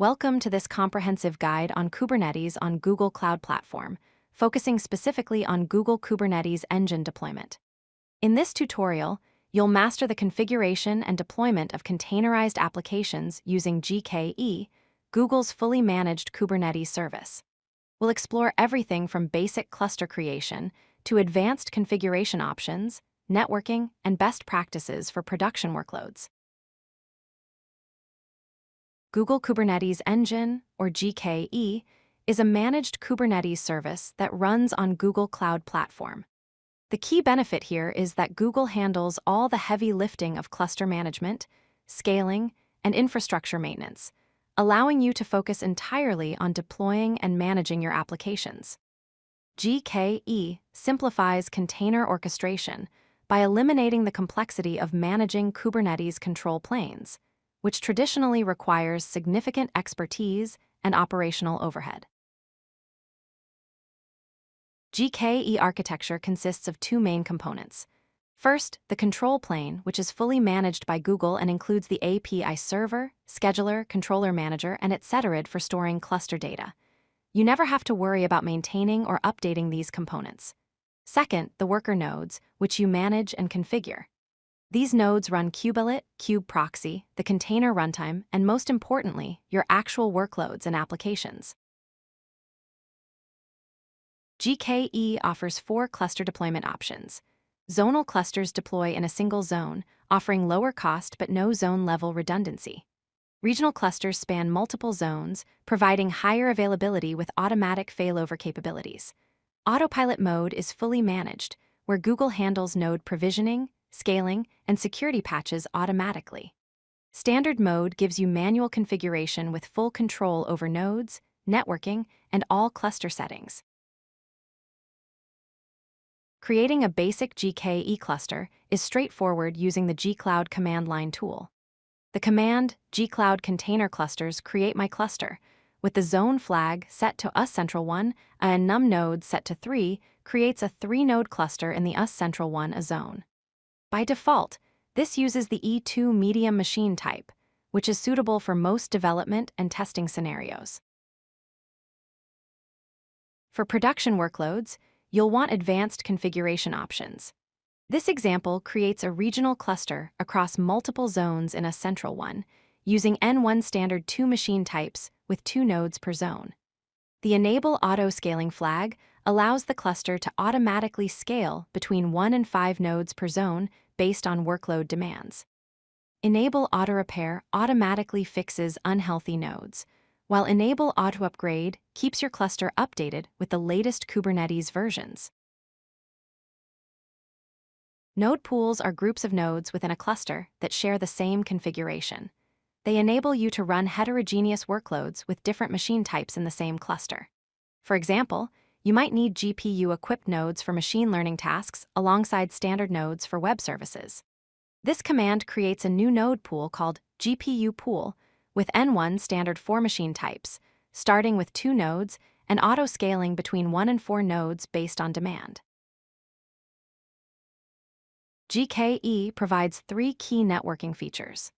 Welcome to this comprehensive guide on Kubernetes on Google Cloud Platform, focusing specifically on Google Kubernetes Engine deployment. In this tutorial, you'll master the configuration and deployment of containerized applications using GKE, Google's fully managed Kubernetes service. We'll explore everything from basic cluster creation to advanced configuration options, networking, and best practices for production workloads. Google Kubernetes Engine, or GKE, is a managed Kubernetes service that runs on Google Cloud Platform. The key benefit here is that Google handles all the heavy lifting of cluster management, scaling, and infrastructure maintenance, allowing you to focus entirely on deploying and managing your applications. GKE simplifies container orchestration by eliminating the complexity of managing Kubernetes control planes, which traditionally requires significant expertise and operational overhead. GKE architecture consists of two main components. First, the control plane, which is fully managed by Google and includes the API server, scheduler, controller manager, and etc. for storing cluster data. You never have to worry about maintaining or updating these components. Second, the worker nodes, which you manage and configure. These nodes run kubelet, kubeproxy, the container runtime, and most importantly, your actual workloads and applications. GKE offers 4 cluster deployment options. Zonal clusters deploy in a single zone, offering lower cost but no zone-level redundancy. Regional clusters span multiple zones, providing higher availability with automatic failover capabilities. Autopilot mode is fully managed, where Google handles node provisioning, scaling, and security patches automatically. Standard mode gives you manual configuration with full control over nodes, networking, and all cluster settings. Creating a basic GKE cluster is straightforward using the gcloud command line tool. The command gcloud container clusters create my cluster, with the zone flag set to usCentral1 and num node set to 3 creates a 3-node cluster in the usCentral1 a zone. By default, this uses the E2 medium machine type, which is suitable for most development and testing scenarios. For production workloads, you'll want advanced configuration options. This example creates a regional cluster across multiple zones in usCentral1, using N1 standard 2 machine types with 2 nodes per zone. The Enable Auto-Scaling flag allows the cluster to automatically scale between 1 and 5 nodes per zone based on workload demands. Enable Auto-Repair automatically fixes unhealthy nodes, while Enable Auto-Upgrade keeps your cluster updated with the latest Kubernetes versions. Node pools are groups of nodes within a cluster that share the same configuration. They enable you to run heterogeneous workloads with different machine types in the same cluster. For example, you might need GPU-equipped nodes for machine learning tasks alongside standard nodes for web services. This command creates a new node pool called GPU pool with N1 standard 4 machine types, starting with 2 nodes and auto-scaling between 1 and 4 nodes based on demand. GKE provides 3 key networking features.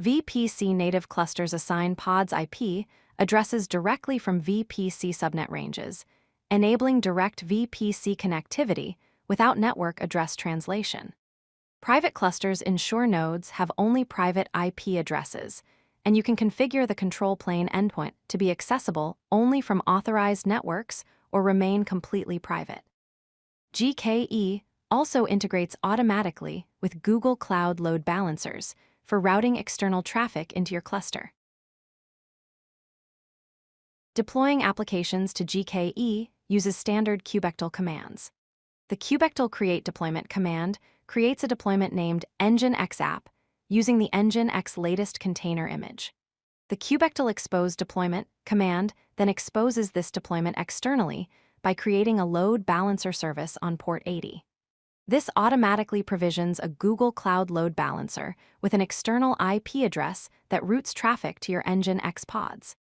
VPC-native clusters assign pods IP addresses directly from VPC subnet ranges, enabling direct VPC connectivity without network address translation. Private clusters ensure nodes have only private IP addresses, and you can configure the control plane endpoint to be accessible only from authorized networks or remain completely private. GKE also integrates automatically with Google Cloud Load Balancers for routing external traffic into your cluster. Deploying applications to GKE uses standard kubectl commands. The kubectl create deployment command creates a deployment named NginxApp using the Nginx latest container image. The kubectl expose deployment command then exposes this deployment externally by creating a load balancer service on port 80. This automatically provisions a Google Cloud Load Balancer with an external IP address that routes traffic to your Nginx pods.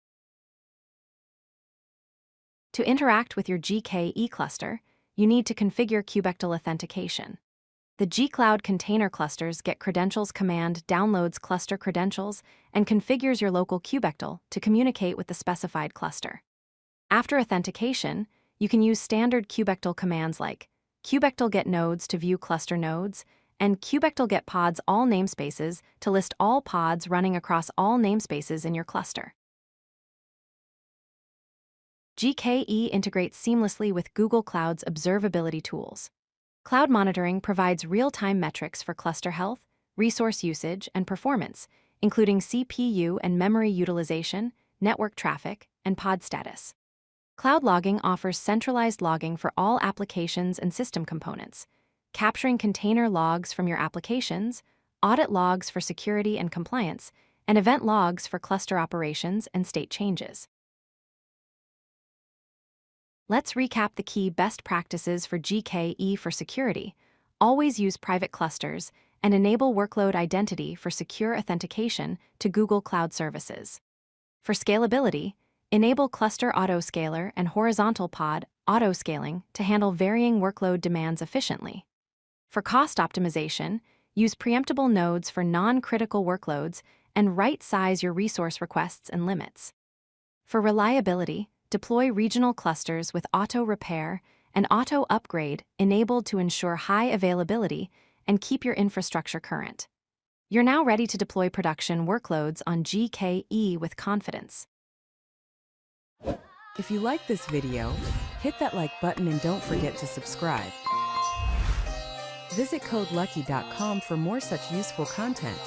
To interact with your GKE cluster, you need to configure kubectl authentication. The gcloud container clusters get credentials command downloads cluster credentials and configures your local kubectl to communicate with the specified cluster. After authentication, you can use standard kubectl commands like kubectl get nodes to view cluster nodes and kubectl get pods all namespaces to list all pods running across all namespaces in your cluster. GKE integrates seamlessly with Google Cloud's observability tools. Cloud monitoring provides real-time metrics for cluster health, resource usage, and performance, including CPU and memory utilization, network traffic, and pod status. Cloud logging offers centralized logging for all applications and system components, capturing container logs from your applications, audit logs for security and compliance, and event logs for cluster operations and state changes. Let's recap the key best practices for GKE for security. Always use private clusters and enable workload identity for secure authentication to Google Cloud Services. For scalability, enable cluster autoscaler and horizontal pod autoscaling to handle varying workload demands efficiently. For cost optimization, use preemptible nodes for non-critical workloads and right-size your resource requests and limits. For reliability, deploy regional clusters with auto-repair and auto-upgrade enabled to ensure high availability and keep your infrastructure current. You're now ready to deploy production workloads on GKE with confidence. If you like this video, hit that like button and don't forget to subscribe. Visit codelucky.com for more such useful content.